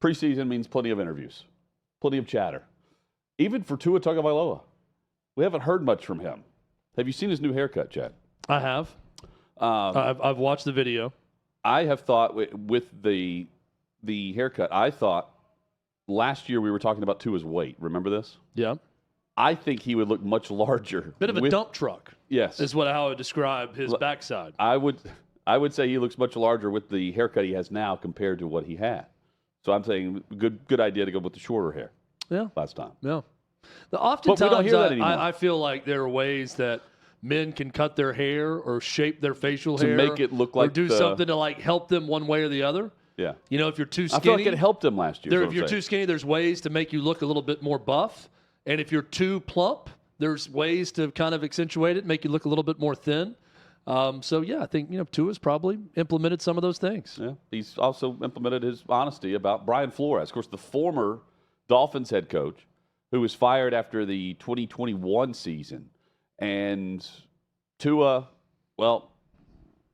Preseason means plenty of interviews, plenty of chatter. Even for Tua Tagovailoa, we haven't heard much from him. Have you seen his new haircut, Chad? I have. I've watched the video. I have thought with the haircut, I thought last year we were talking about Tua's weight. Remember this? Yeah. I think he would look much larger. Bit of a dump truck. Yes. Is how I would describe his backside. I would say he looks much larger with the haircut he has now compared to what he had. So I'm saying good idea to go with the shorter hair. Yeah. Last time. Yeah. Oftentimes, but we don't hear that anymore. I feel like there are ways that men can cut their hair or shape their facial hair to make it look like or do something to like help them one way or the other. Yeah. You know, if you're too skinny, I feel like it helped him last year. If you're too skinny, there's ways to make you look a little bit more buff. And if you're too plump, there's ways to kind of accentuate it, make you look a little bit more thin. So, yeah, I think, Tua's probably implemented some of those things. Yeah. He's also implemented his honesty about Brian Flores, of course, the former Dolphins head coach who was fired after the 2021 season. And Tua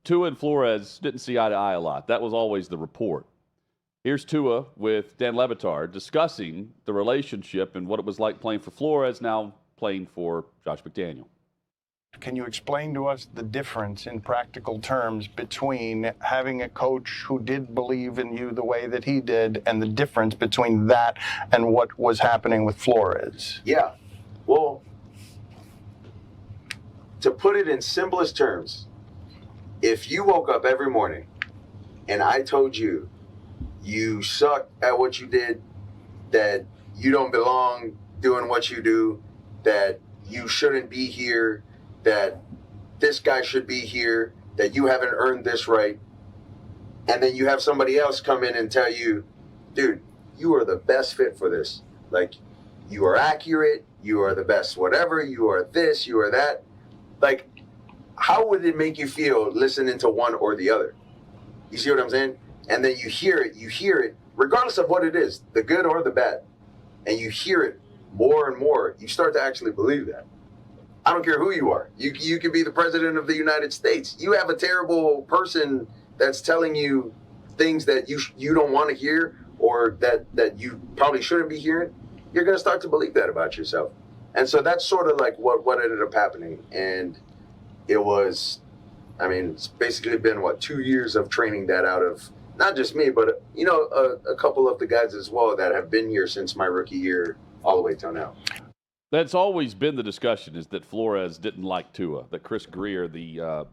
and Flores didn't see eye to eye a lot. That was always the report. Here's Tua with Dan Le Batard discussing the relationship and what it was like playing for Flores, now playing for Josh McDaniel. Can you explain to us the difference in practical terms between having a coach who did believe in you the way that he did and the difference between that and what was happening with Flores? Yeah. Well, to put it in simplest terms, if you woke up every morning and I told you you suck at what you did, that you don't belong doing what you do, that you shouldn't be here, that this guy should be here, that you haven't earned this right, and then you have somebody else come in and tell you, dude, you are the best fit for this. Like, you are accurate, you are the best whatever, you are this, you are that. Like, how would it make you feel listening to one or the other? You see what I'm saying? And then you hear it, regardless of what it is, the good or the bad, and you hear it more and more, you start to actually believe that. I don't care who you are. You could be the president of the United States. You have a terrible person that's telling you things that you don't want to hear or that you probably shouldn't be hearing. You're going to start to believe that about yourself. And so that's sort of like what ended up happening. And it was, it's basically been, 2 years of training that out of not just me, but, a couple of the guys as well that have been here since my rookie year all the way till now. That's always been the discussion, is that Flores didn't like Tua, that Chris Greer, the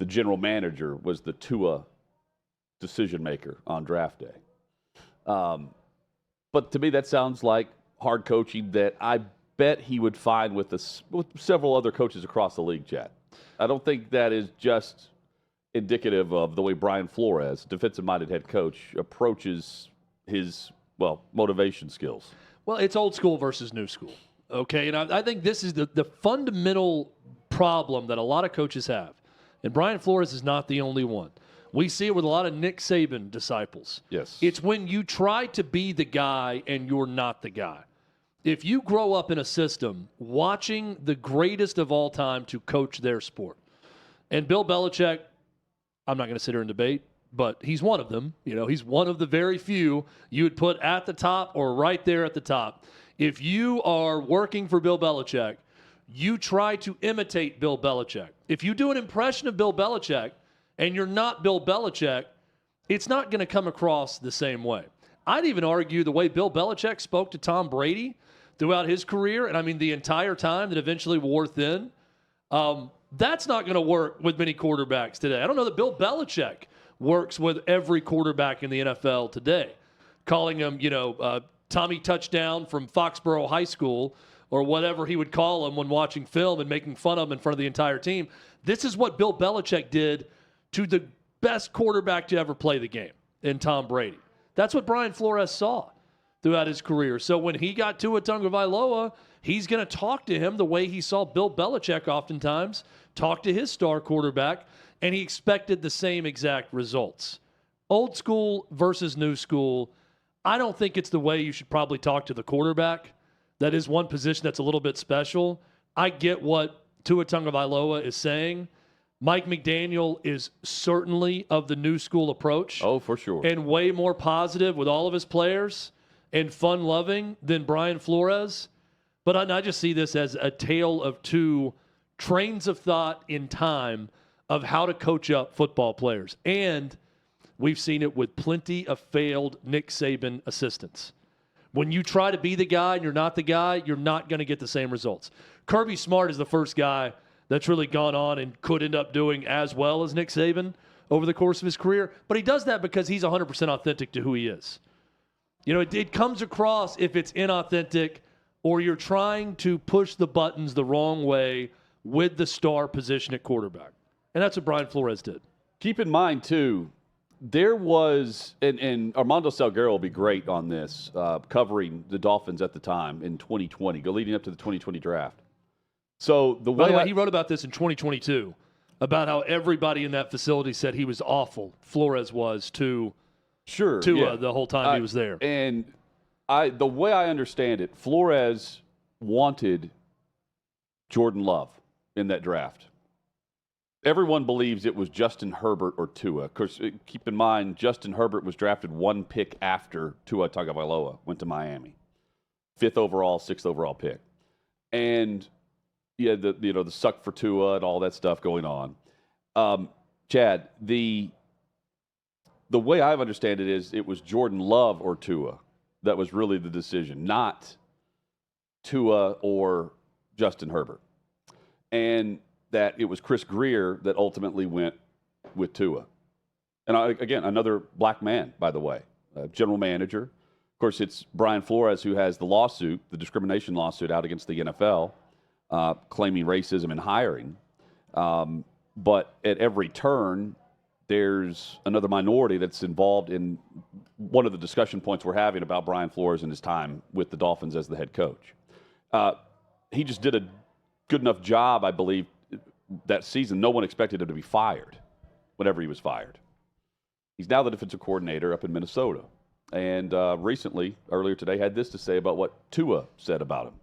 general manager, was the Tua decision maker on draft day. But to me, that sounds like hard coaching that I bet he would find with several other coaches across the league, Chad. I don't think that is just indicative of the way Brian Flores, defensive-minded head coach, approaches his, motivation skills. Well, it's old school versus new school. Okay, and I think this is the fundamental problem that a lot of coaches have. And Brian Flores is not the only one. We see it with a lot of Nick Saban disciples. Yes. It's when you try to be the guy and you're not the guy. If you grow up in a system watching the greatest of all time to coach their sport, and Bill Belichick, I'm not going to sit here and debate, but he's one of them. He's one of the very few you would put at the top or right there at the top. If you are working for Bill Belichick, you try to imitate Bill Belichick. If you do an impression of Bill Belichick and you're not Bill Belichick, it's not going to come across the same way. I'd even argue the way Bill Belichick spoke to Tom Brady throughout his career, and the entire time that eventually wore thin, that's not going to work with many quarterbacks today. I don't know that Bill Belichick works with every quarterback in the NFL today, calling him, Tommy Touchdown from Foxborough High School or whatever he would call him when watching film and making fun of him in front of the entire team. This is what Bill Belichick did to the best quarterback to ever play the game in Tom Brady. That's what Brian Flores saw throughout his career. So when he got Tua Tagovailoa, he's going to talk to him the way he saw Bill Belichick oftentimes talk to his star quarterback, and he expected the same exact results. Old school versus new school. I don't think it's the way you should probably talk to the quarterback. That is one position that's a little bit special. I get what Tua Tagovailoa is saying, Mike McDaniel is certainly of the new school approach. Oh, for sure. And way more positive with all of his players and fun-loving than Brian Flores. But I just see this as a tale of two trains of thought in time of how to coach up football players. And we've seen it with plenty of failed Nick Saban assistants. When you try to be the guy and you're not the guy, you're not going to get the same results. Kirby Smart is the first guy that's really gone on and could end up doing as well as Nick Saban over the course of his career. But he does that because he's 100% authentic to who he is. You know, it comes across if it's inauthentic or you're trying to push the buttons the wrong way with the star position at quarterback. And that's what Brian Flores did. Keep in mind, too, there was, and Armando Salguero will be great on this, covering the Dolphins at the time in 2020, leading up to the 2020 draft. So the way, By the way, he wrote about this in 2022, about how everybody in that facility said he was awful. Flores was to Tua the whole time he was there. And the way I understand it, Flores wanted Jordan Love in that draft. Everyone believes it was Justin Herbert or Tua. Of course, keep in mind, Justin Herbert was drafted one pick after Tua Tagovailoa went to Miami. 5th overall, 6th overall pick. And yeah, the suck for Tua and all that stuff going on. Chad, the way I understand it is it was Jordan Love or Tua that was really the decision, not Tua or Justin Herbert. And that it was Chris Greer that ultimately went with Tua. And again, another black man, by the way, general manager. Of course, it's Brian Flores who has the lawsuit, the discrimination lawsuit out against the NFL, claiming racism in hiring. But at every turn, there's another minority that's involved in one of the discussion points we're having about Brian Flores and his time with the Dolphins as the head coach. He just did a good enough job, I believe, that season. No one expected him to be fired whenever he was fired. He's now the defensive coordinator up in Minnesota. And recently, earlier today, had this to say about what Tua said about him.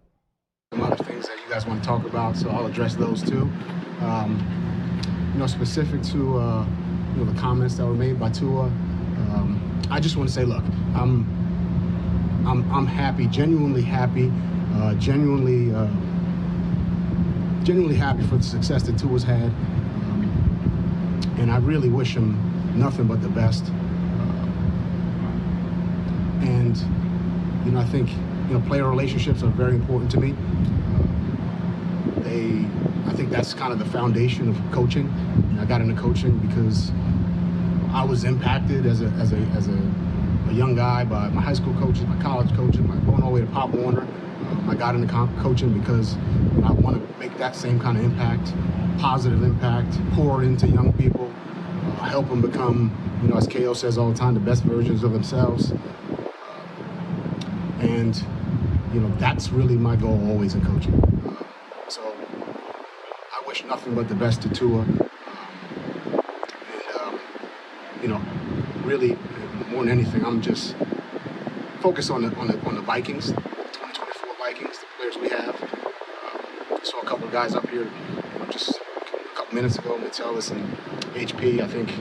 Some other things that you guys want to talk about, so I'll address those too. Specific to the comments that were made by Tua, I just want to say, look, I'm happy, genuinely happy, genuinely happy for the success that Tua's had, and I really wish him nothing but the best. And I think player relationships are very important to me. I think that's kind of the foundation of coaching. I got into coaching because I was impacted as a young guy by my high school coaches, my college coaches, going all the way to Pop Warner. I got into coaching because I want to make that same kind of impact, positive impact, pour into young people, help them become, as KO says all the time, the best versions of themselves. And, that's really my goal always in coaching. So I wish nothing but the best to Tua. Really, more than anything, I'm just focused on the Vikings, 2024 Vikings, the players we have. I saw a couple of guys up here just a couple minutes ago, Metellus and HP. I think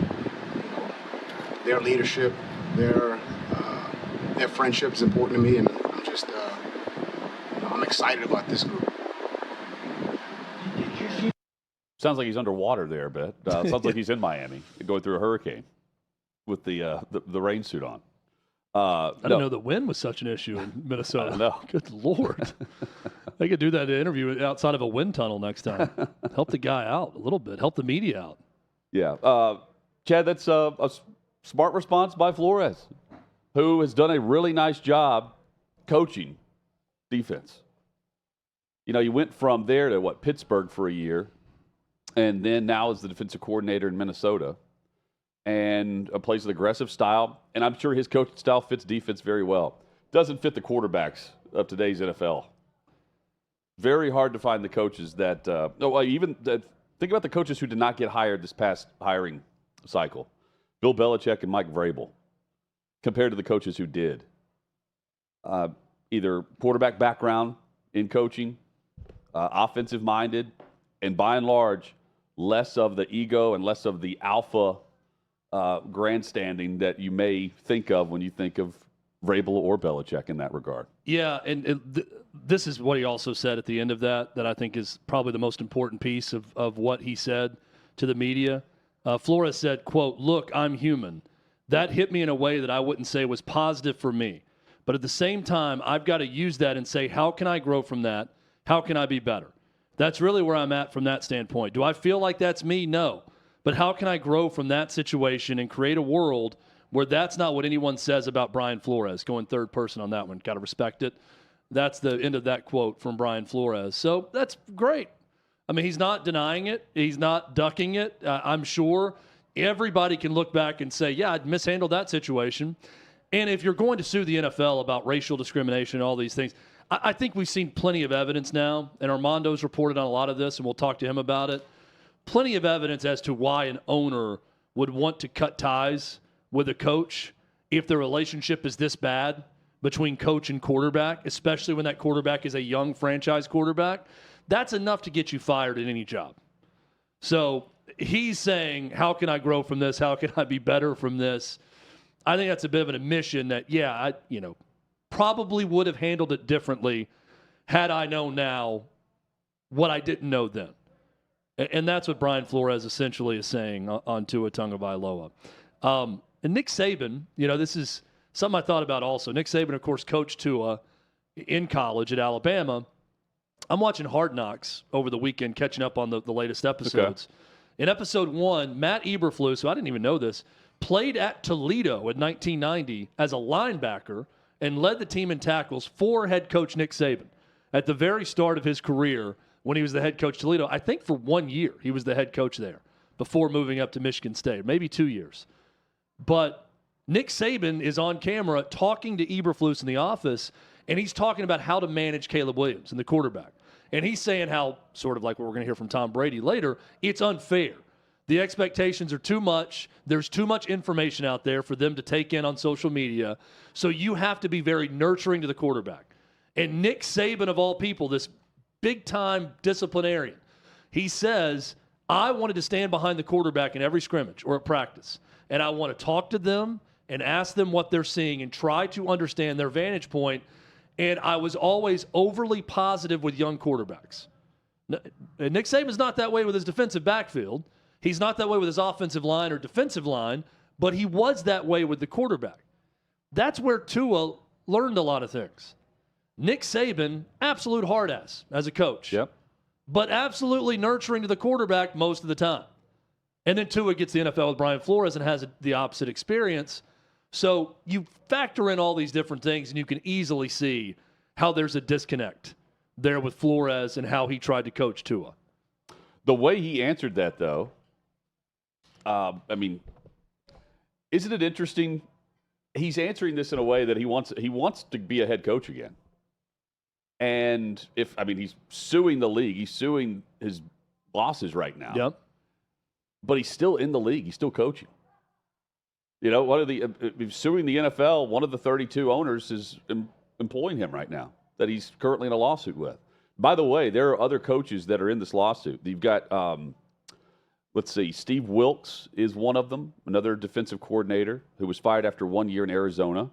their leadership, their friendship is important to me, and I'm just I'm excited about this group. Sounds like he's underwater there a bit. Sounds like he's in Miami, going through a hurricane with the rain suit on. I didn't know the wind was such an issue in Minnesota. I know. Good Lord. They could do that interview outside of a wind tunnel next time. Help the guy out a little bit. Help the media out. Yeah. Chad, that's a smart response by Flores, who has done a really nice job coaching defense. You went from there to, Pittsburgh for a year, and then now is the defensive coordinator in Minnesota, and plays an aggressive style, and I'm sure his coaching style fits defense very well. Doesn't fit the quarterbacks of today's NFL. Very hard to find the coaches that think about the coaches who did not get hired this past hiring cycle. Bill Belichick and Mike Vrabel, compared to the coaches who did. Either quarterback background in coaching, offensive-minded, and by and large, less of the ego and less of the alpha grandstanding that you may think of when you think of Vrabel or Belichick in that regard. Yeah, and this is what he also said at the end of that I think is probably the most important piece of what he said to the media. Flores said, quote, "Look, I'm human. That hit me in a way that I wouldn't say was positive for me. But at the same time, I've got to use that and say, how can I grow from that? How can I be better?" That's really where I'm at from that standpoint. Do I feel like that's me? No. But how can I grow from that situation and create a world where that's not what anyone says about Brian Flores? Going third person on that one. Got to respect it. That's the end of that quote from Brian Flores. So that's great. I mean, he's not denying it. He's not ducking it. I'm sure everybody can look back and say, yeah, I'd mishandled that situation. And if you're going to sue the NFL about racial discrimination and all these things, I think we've seen plenty of evidence now, and Armando's reported on a lot of this, and we'll talk to him about it. Plenty of evidence as to why an owner would want to cut ties with a coach if the relationship is this bad between coach and quarterback, especially when that quarterback is a young franchise quarterback. That's enough to get you fired in any job. So he's saying, how can I grow from this? How can I be better from this? I think that's a bit of an admission that, yeah, I probably would have handled it differently had I known now what I didn't know then. And that's what Brian Flores essentially is saying on Tua Tagovailoa. And Nick Saban, this is something I thought about also. Nick Saban, of course, coached Tua in college at Alabama. I'm watching Hard Knocks over the weekend, catching up on the latest episodes. Okay. In episode 1, Matt Eberflus, who I didn't even know this, played at Toledo in 1990 as a linebacker and led the team in tackles for head coach Nick Saban at the very start of his career when he was the head coach Toledo. I think for 1 year he was the head coach there before moving up to Michigan State, maybe 2 years. But Nick Saban is on camera talking to Eberflus in the office, and he's talking about how to manage Caleb Williams and the quarterback. And he's saying how, sort of like what we're going to hear from Tom Brady later, it's unfair. The expectations are too much. There's too much information out there for them to take in on social media. So you have to be very nurturing to the quarterback. And Nick Saban, of all people, this big-time disciplinarian, he says, I wanted to stand behind the quarterback in every scrimmage or at practice. And I want to talk to them and ask them what they're seeing and try to understand their vantage point. And I was always overly positive with young quarterbacks. And Nick Saban's not that way with his defensive backfield. He's not that way with his offensive line or defensive line, but he was that way with the quarterback. That's where Tua learned a lot of things. Nick Saban, absolute hard ass as a coach. Yep. But absolutely nurturing to the quarterback most of the time. And then Tua gets the NFL with Brian Flores and has the opposite experience. So you factor in all these different things, and you can easily see how there's a disconnect there with Flores and how he tried to coach Tua. The way he answered that, though, isn't it interesting? He's answering this in a way that he wants to be a head coach again. And he's suing the league. He's suing his bosses right now. Yep. But he's still in the league. He's still coaching. Suing the NFL, one of the 32 owners is employing him right now that he's currently in a lawsuit with. By the way, there are other coaches that are in this lawsuit. You've got, Steve Wilkes is one of them, another defensive coordinator who was fired after 1 year in Arizona.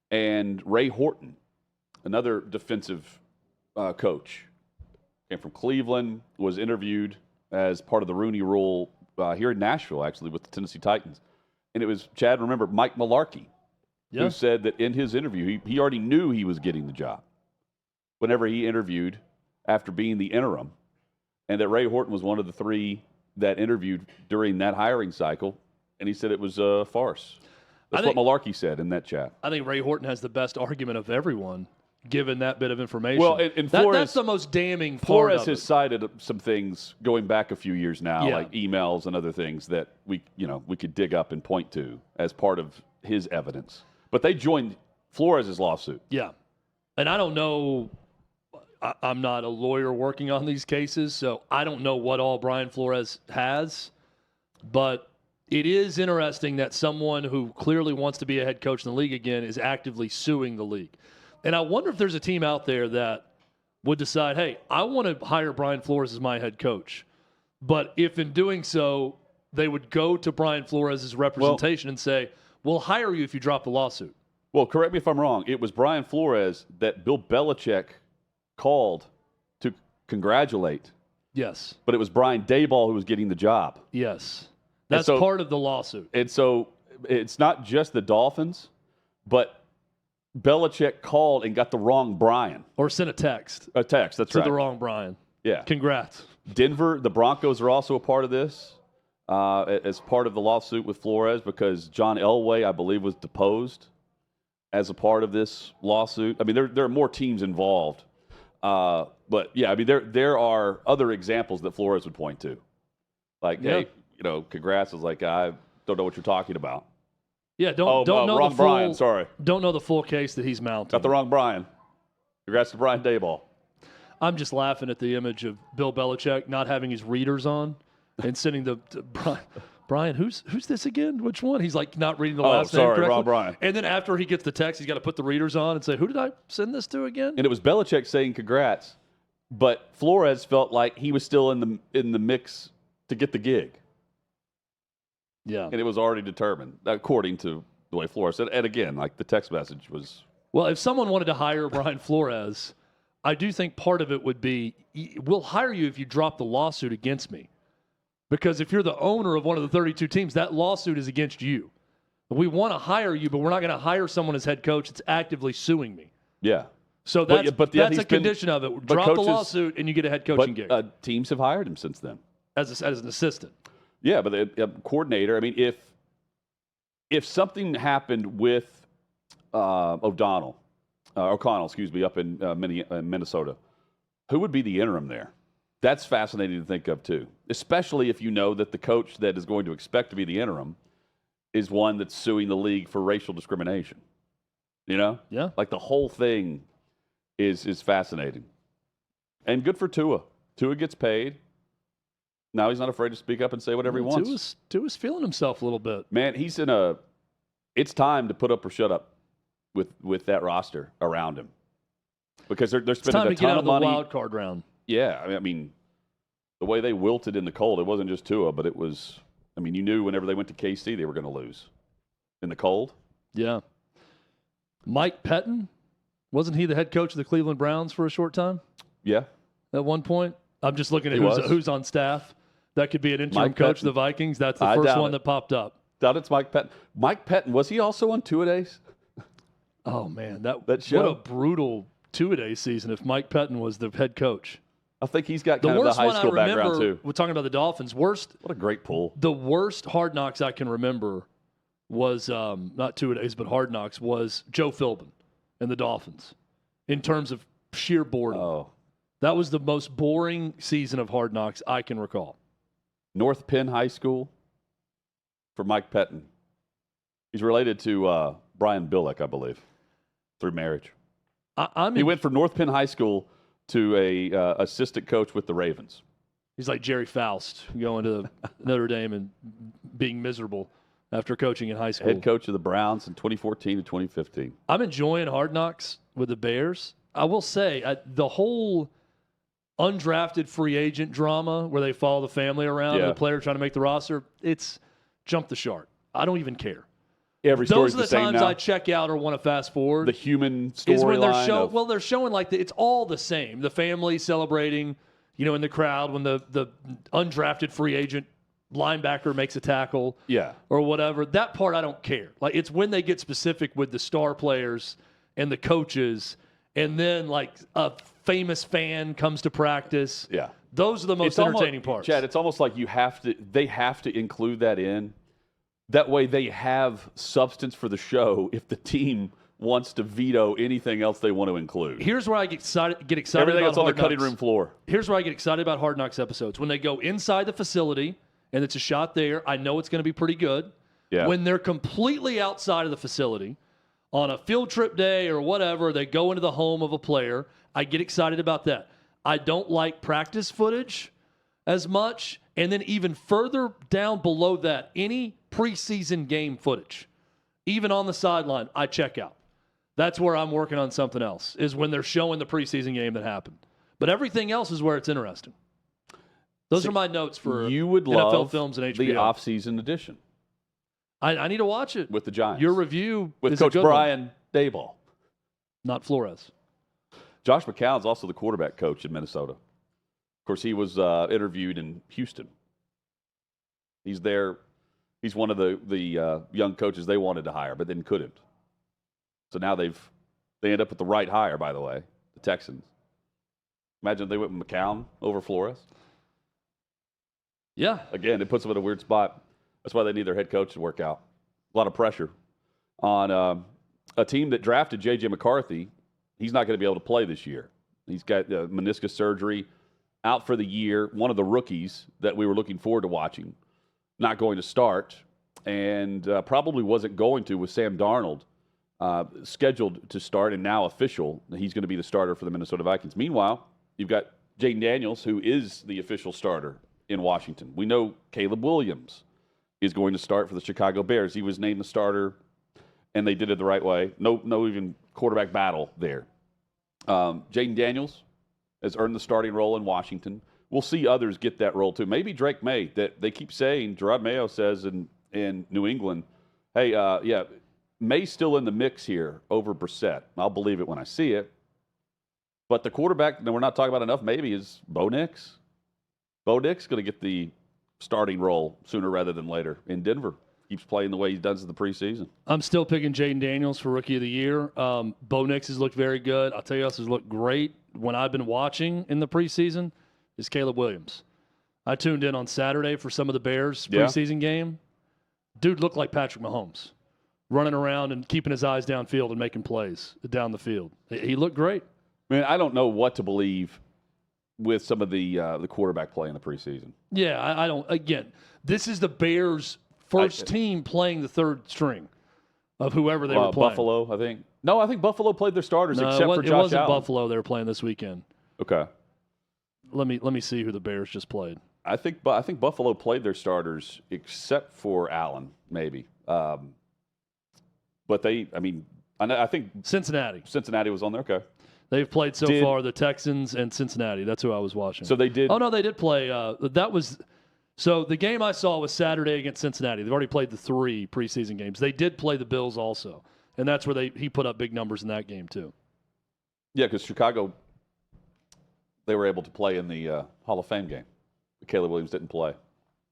And Ray Horton, another defensive coach, came from Cleveland, was interviewed as part of the Rooney Rule here in Nashville, actually, with the Tennessee Titans. And it was, Chad, remember, Mike Mularkey, who said that in his interview, he already knew he was getting the job whenever he interviewed after being the interim, and that Ray Horton was one of the three that interviewed during that hiring cycle, and he said it was a farce. That's what Mularkey said in that chat. I think Ray Horton has the best argument of everyone, given that bit of information. Well, and Flores, that's the most damning part Flores of has it. cited some things going back a few years now, like emails and other things that we could dig up and point to as part of his evidence. But they joined Flores' lawsuit. Yeah. And I don't know, I'm not a lawyer working on these cases, so I don't know what all Brian Flores has. But it is interesting that someone who clearly wants to be a head coach in the league again is actively suing the league. And I wonder if there's a team out there that would decide, hey, I want to hire Brian Flores as my head coach. But if in doing so, they would go to Brian Flores' representation and say, we'll hire you if you drop the lawsuit. Well, correct me if I'm wrong. It was Brian Flores that Bill Belichick called to congratulate. Yes. But it was Brian Daboll who was getting the job. Yes. That's so, part of the lawsuit. And so it's not just the Dolphins, but Belichick called and got the wrong Brian. Or sent a text. A text, that's right. To the wrong Brian. Yeah. Congrats. Denver, the Broncos are also a part of this as part of the lawsuit with Flores because John Elway, I believe, was deposed as a part of this lawsuit. I mean, there are more teams involved. But, yeah, I mean, there are other examples that Flores would point to. Like, hey, congrats. I was like, I don't know what you're talking about. Yeah, don't know wrong the full, Brian, sorry. Don't know the full case that he's mounting. Got the wrong Brian. Congrats to Brian Daboll. I'm just laughing at the image of Bill Belichick not having his readers on and sending Brian, who's this again? Which one? He's like not reading the last name correctly. Wrong Brian. And then after he gets the text, he's got to put the readers on and say, who did I send this to again? And it was Belichick saying congrats, but Flores felt like he was still in the mix to get the gig. Yeah. And it was already determined, according to the way Flores said. And again, like the text message was. Well, if someone wanted to hire Brian Flores, I do think part of it would be, we'll hire you if you drop the lawsuit against me. Because if you're the owner of one of the 32 teams, that lawsuit is against you. We want to hire you, but we're not going to hire someone as head coach that's actively suing me. Yeah. So that's a condition of it. Drop the lawsuit and you get a head coaching gig. Teams have hired him since then. As an assistant. Yeah, but the coordinator, I mean, if something happened with O'Connell, up in Minnesota, who would be the interim there? That's fascinating to think of, too, especially if you know that the coach that is going to expect to be the interim is one that's suing the league for racial discrimination. You know? Yeah. Like the whole thing is fascinating. And good for Tua. Tua gets paid. Now he's not afraid to speak up and say whatever he wants. Tua's feeling himself a little bit. Man, he's in it's time to put up or shut up with that roster around him. Because they're spending a ton of money. It's time to get out of the wild card round. Yeah, I mean, the way they wilted in the cold, it wasn't just Tua, but it was, I mean, you knew whenever they went to KC they were going to lose in the cold. Yeah. Mike Pettin, wasn't he the head coach of the Cleveland Browns for a short time? Yeah. At one point? I'm just looking at who's on staff. That could be an interim coach of the Vikings. That's the first one that popped up. Doubt it's Mike Pettin. Mike Pettin, was he also on Two-A-Days? Oh, man. That show? What a brutal Two-A-Day season if Mike Pettin was the head coach. I think he's got kind of the high school background, too. We're talking about the Dolphins. What a great pull. The worst Hard Knocks I can remember was, not Two-A-Days, but Hard Knocks, was Joe Philbin and the Dolphins in terms of sheer boredom. Oh. That was the most boring season of Hard Knocks I can recall. North Penn High School for Mike Pettin. He's related to Brian Billick, I believe, through marriage. He went from North Penn High School to a assistant coach with the Ravens. He's like Jerry Faust going to Notre Dame and being miserable after coaching in high school. Head coach of the Browns in 2014 to 2015. I'm enjoying Hard Knocks with the Bears. I will say the whole undrafted free agent drama where they follow the family around and the player trying to make the roster, it's jumped the shark. I don't even care. Every story's Those are the times now. I check out or want to fast forward. The human storyline. Is when they're showing like it's all the same. The family celebrating, in the crowd when the undrafted free agent linebacker makes a tackle, or whatever. That part I don't care. Like it's when they get specific with the star players and the coaches, and then like a famous fan comes to practice. Yeah, those are the most entertaining parts. Chad, it's almost like they have to include that in. That way they have substance for the show if the team wants to veto anything else they want to include. Here's where I get excited Everything about else on the cutting room floor. Here's where I get excited about Hard Knocks episodes. When they go inside the facility and it's a shot there, I know it's going to be pretty good. Yeah. When they're completely outside of the facility on a field trip day or whatever, they go into the home of a player, I get excited about that. I don't like practice footage as much. And then even further down below that, any preseason game footage, even on the sideline, I check out. That's where I'm working on something else, is when they're showing the preseason game that happened. But everything else is where it's interesting. Those are my notes for you would NFL love films and HBO. the off-season edition I need to watch it. with the Giants. Your review with is Coach a good Brian one. Daboll. Not Flores. Josh McCown's also the quarterback coach in Minnesota. Of course, he was interviewed in Houston. He's there. He's one of the young coaches they wanted to hire, but then couldn't. So now they end up with the right hire, by the way, the Texans. Imagine if they went with McCown over Flores. Yeah. Again, it puts them in a weird spot. That's why they need their head coach to work out. A lot of pressure on a team that drafted J.J. McCarthy. He's not going to be able to play this year. He's got meniscus surgery, out for the year. One of the rookies that we were looking forward to watching, not going to start, and probably wasn't going to with Sam Darnold scheduled to start and now official. He's going to be the starter for the Minnesota Vikings. Meanwhile, you've got Jayden Daniels, who is the official starter in Washington. We know Caleb Williams is going to start for the Chicago Bears. He was named the starter, and they did it the right way. No even quarterback battle there. Jayden Daniels has earned the starting role in Washington. We'll see others get that role too. Maybe Drake May. That they keep saying, Gerard Mayo says in New England, hey, May's still in the mix here over Brissett. I'll believe it when I see it. But the quarterback that we're not talking about enough maybe is Bo Nix. Bo Nix going to get the starting role sooner rather than later in Denver. Keeps playing the way he does in the preseason. I'm still picking Jayden Daniels for Rookie of the Year. Bo Nix has looked very good. I'll tell you else has looked great when I've been watching in the preseason is Caleb Williams. I tuned in on Saturday for some of the Bears preseason game. Dude looked like Patrick Mahomes, running around and keeping his eyes downfield and making plays down the field. He looked great. Man, I don't know what to believe with some of the quarterback play in the preseason. Yeah, I don't. Again, this is the Bears' first team playing the third string of whoever they were playing. Buffalo, I think. No, I think Buffalo played their starters except for Josh Allen. It wasn't Buffalo they were playing this weekend. Okay. Let me see who the Bears just played. I think Buffalo played their starters except for Allen, maybe. But I think Cincinnati was on there. Okay. They've played so far the Texans and Cincinnati. That's who I was watching. So they did. Oh no, they did play. So the game I saw was Saturday against Cincinnati. They've already played the 3 preseason games. They did play the Bills also, and that's where he put up big numbers in that game too. Yeah, because Chicago, they were able to play in the Hall of Fame game. Caleb Williams didn't play.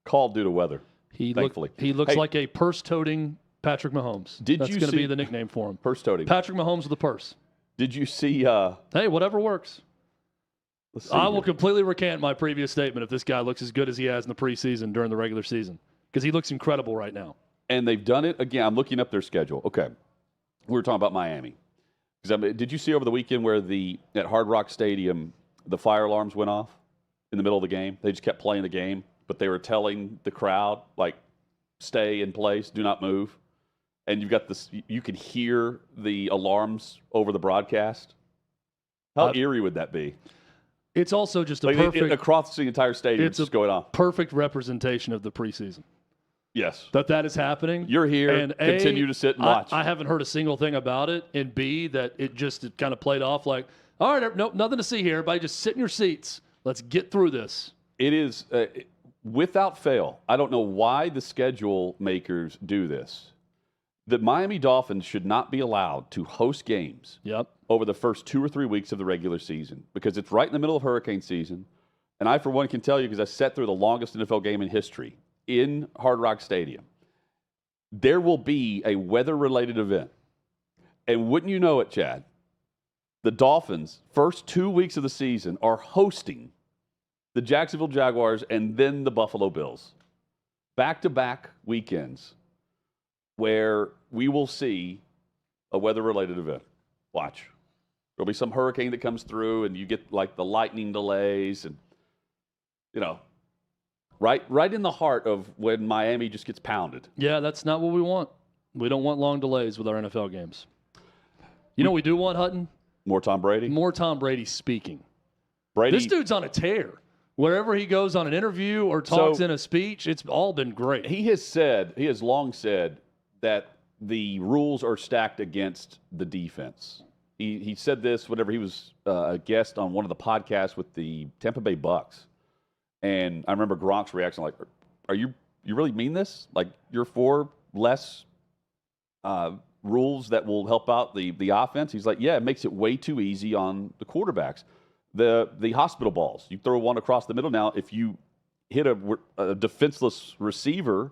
Called due to weather, thankfully. He looks like a purse-toting Patrick Mahomes. That's going to be the nickname for him. Purse-toting. Patrick Mahomes with a purse. Did you see? Hey, whatever works. I will here. completely recant my previous statement if this guy looks as good as he has in the preseason during the regular season, because he looks incredible right now. And they've done it again. I'm looking up their schedule. Okay, we were talking about Miami. Did you see over the weekend where at Hard Rock Stadium the fire alarms went off in the middle of the game? They just kept playing the game, but they were telling the crowd, like, stay in place, do not move. And you've got this. You can hear the alarms over the broadcast. How eerie would that be? It's also just a perfect across the entire stadium. It's just going on. Perfect representation of the preseason. Yes, that is happening. You're here. And continue to sit and watch. I haven't heard a single thing about it. And B, that it kind of played off like, all right, nope, nothing to see here. Everybody just sit in your seats. Let's get through this. It is without fail. I don't know why the schedule makers do this. The Miami Dolphins should not be allowed to host games over the first 2 or 3 weeks of the regular season because it's right in the middle of hurricane season. And I, for one, can tell you because I sat through the longest NFL game in history in Hard Rock Stadium. There will be a weather-related event. And wouldn't you know it, Chad, the Dolphins, first 2 weeks of the season, are hosting the Jacksonville Jaguars and then the Buffalo Bills. Back-to-back weekends where we will see a weather-related event. Watch. There'll be some hurricane that comes through, and you get, like, the lightning delays and, right in the heart of when Miami just gets pounded. Yeah, that's not what we want. We don't want long delays with our NFL games. You know what we do want, Hutton? More Tom Brady? More Tom Brady speaking. Brady. This dude's on a tear. Wherever he goes on an interview or talks in a speech, it's all been great. He has long said that the rules are stacked against the defense. He said this whenever he was a guest on one of the podcasts with the Tampa Bay Bucks. And I remember Gronk's reaction, like, "Are you really mean this? Like, you're for less rules that will help out the offense?" He's like, "Yeah, it makes it way too easy on the quarterbacks. The hospital balls, you throw one across the middle. Now, if you hit a defenseless receiver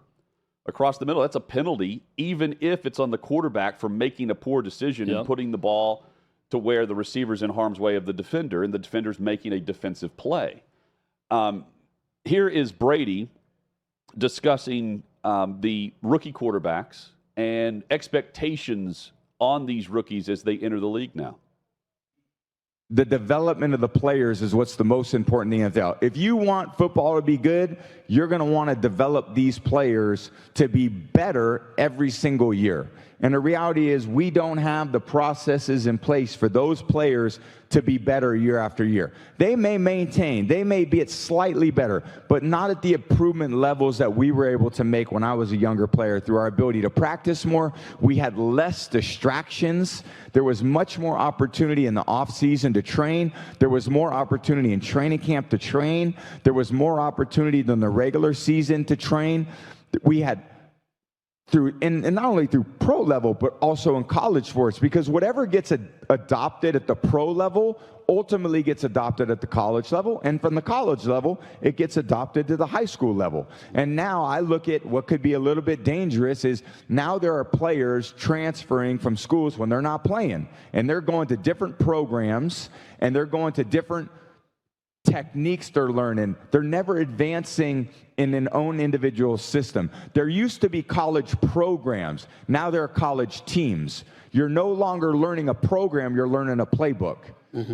across the middle, that's a penalty, even if it's on the quarterback for making a poor decision and putting the ball to where the receiver's in harm's way of the defender, and the defender's making a defensive play." Here is Brady discussing the rookie quarterbacks and expectations on these rookies as they enter the league now. The development of the players is what's the most important in the NFL. If you want football to be good, you're going to want to develop these players to be better every single year. And the reality is we don't have the processes in place for those players to be better year after year. They may maintain, they may be at slightly better, but not at the improvement levels that we were able to make when I was a younger player through our ability to practice more. We had less distractions. There was much more opportunity in the offseason to train. There was more opportunity in training camp to train. There was more opportunity than the regular season to train. We had and not only through pro level, but also in college sports, because whatever gets adopted at the pro level ultimately gets adopted at the college level, and from the college level, it gets adopted to the high school level. And now I look at what could be a little bit dangerous is now there are players transferring from schools when they're not playing, and they're going to different programs, and they're going to different techniques they're learning. They're never advancing in an own individual system. There used to be college programs. Now there are college teams. You're no longer learning a program, you're learning a playbook.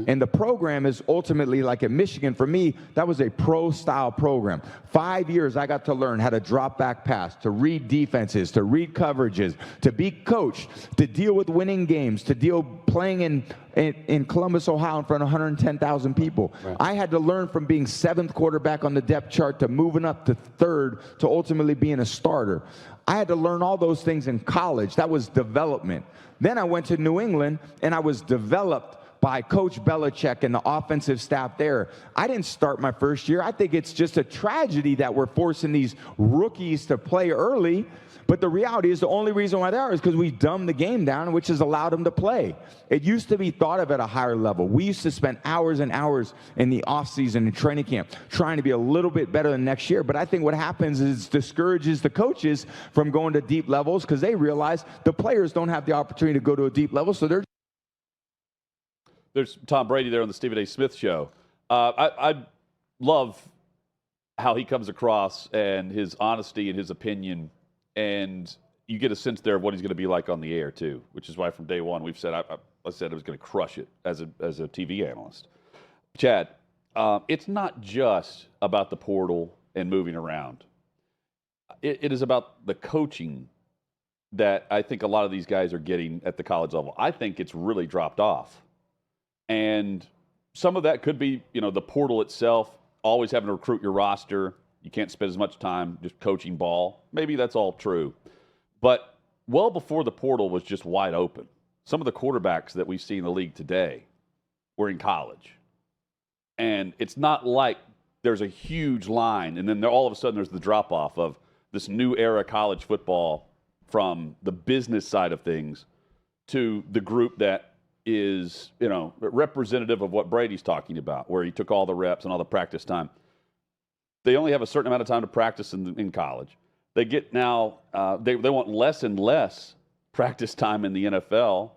And the program is ultimately, like at Michigan, for me, that was a pro-style program. 5 years, I got to learn how to drop back pass, to read defenses, to read coverages, to be coached, to deal with winning games, to deal playing in Columbus, Ohio, in front of 110,000 people. Right. I had to learn from being 7th quarterback on the depth chart to moving up to 3rd to ultimately being a starter. I had to learn all those things in college. That was development. Then I went to New England, and I was developed by Coach Belichick and the offensive staff there. I didn't start my first year. I think it's just a tragedy that we're forcing these rookies to play early. But the reality is the only reason why they are is because we dumbed the game down, which has allowed them to play. It used to be thought of at a higher level. We used to spend hours and hours in the offseason and training camp trying to be a little bit better than next year. But I think what happens is it discourages the coaches from going to deep levels because they realize the players don't have the opportunity to go to a deep level, so they're There's Tom Brady there on the Stephen A. Smith Show. I love how he comes across and his honesty and his opinion, and you get a sense there of what he's going to be like on the air too, which is why from day one we've said I said I was going to crush it as a TV analyst. Chad, it's not just about the portal and moving around. It is about the coaching that I think a lot of these guys are getting at the college level. I think it's really dropped off. And some of that could be, the portal itself, always having to recruit your roster. You can't spend as much time just coaching ball. Maybe that's all true. But well before the portal was just wide open, some of the quarterbacks that we see in the league today were in college. And it's not like there's a huge line, and then all of a sudden there's the drop-off of this new era college football from the business side of things to the group that is, representative of what Brady's talking about, where he took all the reps and all the practice time. They only have a certain amount of time to practice in college. They get now, they want less and less practice time in the NFL.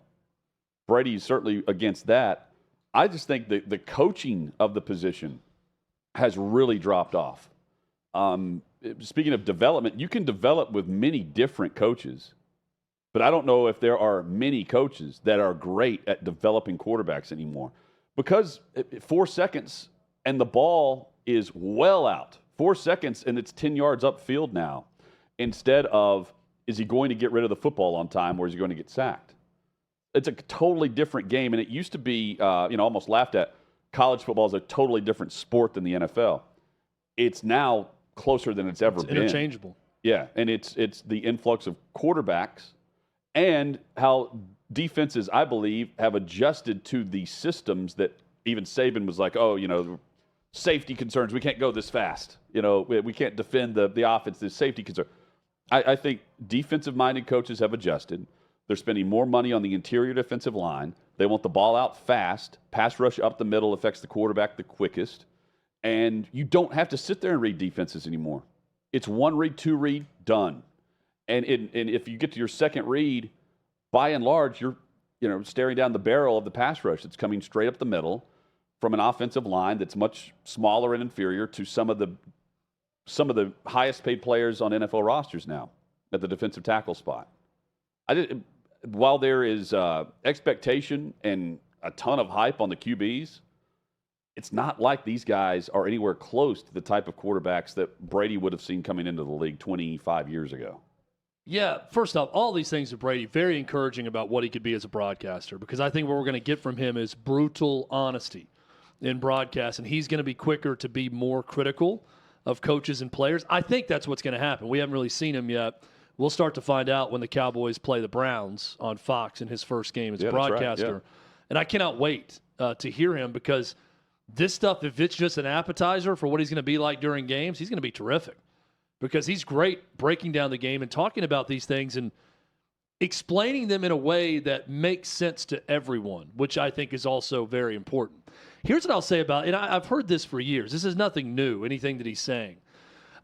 Brady's certainly against that. I just think that the coaching of the position has really dropped off. Speaking of development, you can develop with many different coaches. But I don't know if there are many coaches that are great at developing quarterbacks anymore. Because 4 seconds and the ball is well out. 4 seconds and it's 10 yards upfield now. Instead of, is he going to get rid of the football on time or is he going to get sacked? It's a totally different game. And it used to be, almost laughed at. College football is a totally different sport than the NFL. It's now closer than it's ever been. Interchangeable. Yeah, and it's the influx of quarterbacks and how defenses, I believe, have adjusted to the systems that even Saban was like, safety concerns. We can't go this fast. We can't defend the offense. There's safety concern. I think defensive-minded coaches have adjusted. They're spending more money on the interior defensive line. They want the ball out fast. Pass rush up the middle affects the quarterback the quickest. And you don't have to sit there and read defenses anymore. It's one read, two read, done. And if you get to your second read, by and large, you're staring down the barrel of the pass rush that's coming straight up the middle from an offensive line that's much smaller and inferior to some of the highest paid players on NFL rosters now at the defensive tackle spot. While there is expectation and a ton of hype on the QBs, it's not like these guys are anywhere close to the type of quarterbacks that Brady would have seen coming into the league 25 years ago. Yeah, first off, all these things with Brady, very encouraging about what he could be as a broadcaster, because I think what we're going to get from him is brutal honesty in broadcast, and he's going to be quicker to be more critical of coaches and players. I think that's what's going to happen. We haven't really seen him yet. We'll start to find out when the Cowboys play the Browns on Fox in his first game as a broadcaster. Right, yeah. And I cannot wait to hear him, because this stuff, if it's just an appetizer for what he's going to be like during games, he's going to be terrific, because he's great breaking down the game and talking about these things and explaining them in a way that makes sense to everyone, which I think is also very important. Here's what I'll say about it, and I've heard this for years. This is nothing new, anything that he's saying.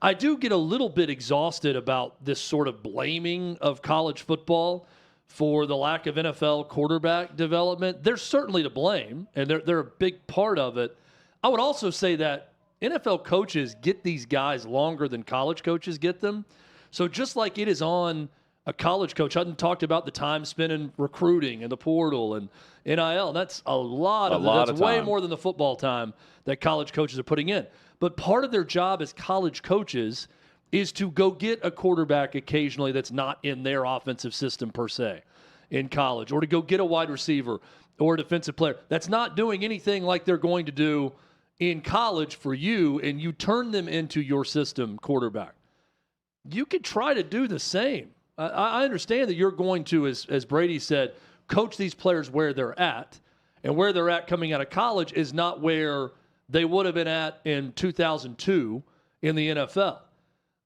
I do get a little bit exhausted about this sort of blaming of college football for the lack of NFL quarterback development. They're certainly to blame, and they're a big part of it. I would also say that NFL coaches get these guys longer than college coaches get them. So just like it is on a college coach, Hutton talked about the time spent in recruiting and the portal and NIL. That's a lot of that's way more than the football time that college coaches are putting in. But part of their job as college coaches is to go get a quarterback occasionally that's not in their offensive system per se in college, or to go get a wide receiver or a defensive player that's not doing anything like they're going to do in college for you, and you turn them into your system quarterback. You could try to do the same. I understand that you're going to, as Brady said, coach these players where they're at, and where they're at coming out of college is not where they would have been at in 2002 in the NFL.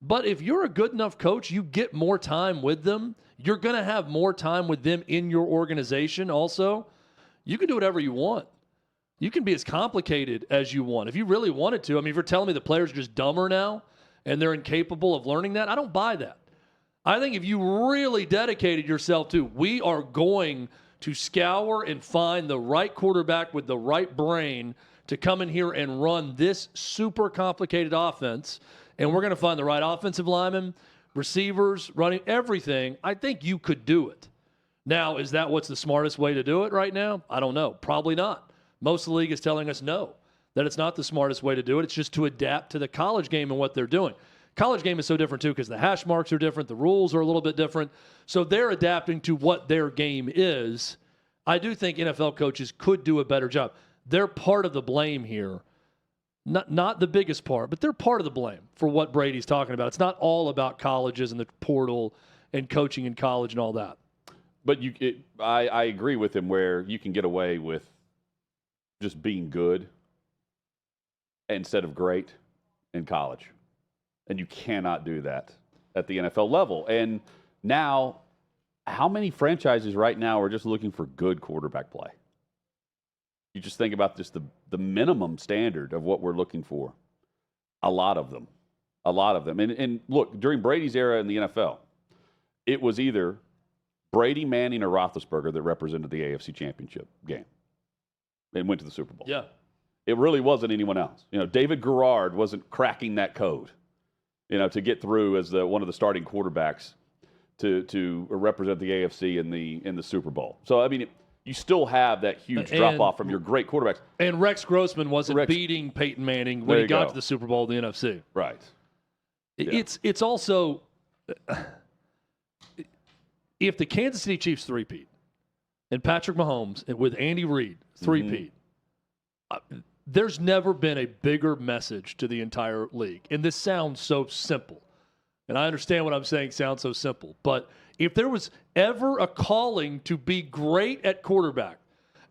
But if you're a good enough coach, you get more time with them. You're going to have more time with them in your organization also. You can do whatever you want. You can be as complicated as you want. If you really wanted to, I mean, if you're telling me the players are just dumber now and they're incapable of learning that, I don't buy that. I think if you really dedicated yourself to, we are going to scour and find the right quarterback with the right brain to come in here and run this super complicated offense, and we're going to find the right offensive linemen, receivers, running, everything, I think you could do it. Now, is that what's the smartest way to do it right now? I don't know. Probably not. Most of the league is telling us no, that it's not the smartest way to do it. It's just to adapt to the college game and what they're doing. College game is so different, too, because the hash marks are different. The rules are a little bit different. So they're adapting to what their game is. I do think NFL coaches could do a better job. They're part of the blame here. Not the biggest part, but they're part of the blame for what Brady's talking about. It's not all about colleges and the portal and coaching in college and all that. But I agree with him where you can get away with just being good instead of great in college. And you cannot do that at the NFL level. And now, how many franchises right now are just looking for good quarterback play? You just think about just the minimum standard of what we're looking for. A lot of them. And look, during Brady's era in the NFL, it was either Brady, Manning, or Roethlisberger that represented the AFC Championship game and went to the Super Bowl. Yeah. It really wasn't anyone else. David Garrard wasn't cracking that code, to get through as one of the starting quarterbacks to represent the AFC in the Super Bowl. So, I mean, you still have that huge drop-off from your great quarterbacks. And Rex Grossman wasn't beating Peyton Manning when he got to the Super Bowl in the NFC. Right. Yeah. It's also, if the Kansas City Chiefs three-peat and Patrick Mahomes with Andy Reid three-peat, there's never been a bigger message to the entire league. And this sounds so simple. And I understand what I'm saying sounds so simple. But if there was ever a calling to be great at quarterback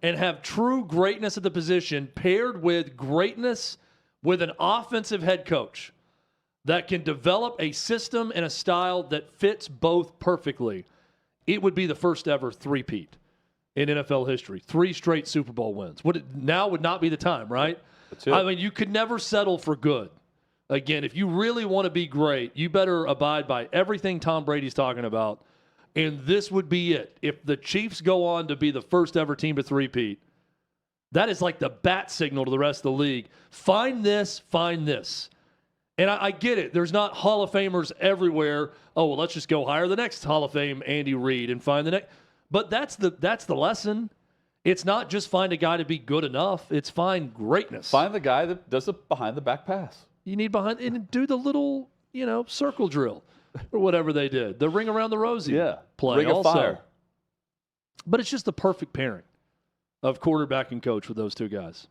and have true greatness at the position paired with greatness with an offensive head coach that can develop a system and a style that fits both perfectly, it would be the first ever three-peat in NFL history. 3 straight Super Bowl wins. Now would not be the time, right? That's it. I mean, you could never settle for good. Again, if you really want to be great, you better abide by everything Tom Brady's talking about, and this would be it. If the Chiefs go on to be the first ever team to three-peat, that is like the bat signal to the rest of the league. Find this, find this. And I get it. There's not Hall of Famers everywhere. Oh, well, let's just go hire the next Hall of Fame Andy Reid and find the next. But that's the lesson. It's not just find a guy to be good enough. It's find greatness. Find the guy that does the behind-the-back pass. You need behind and do the little, circle drill or whatever they did. The ring around the rosy play Ring also. of fire. But it's just the perfect pairing of quarterback and coach with those two guys.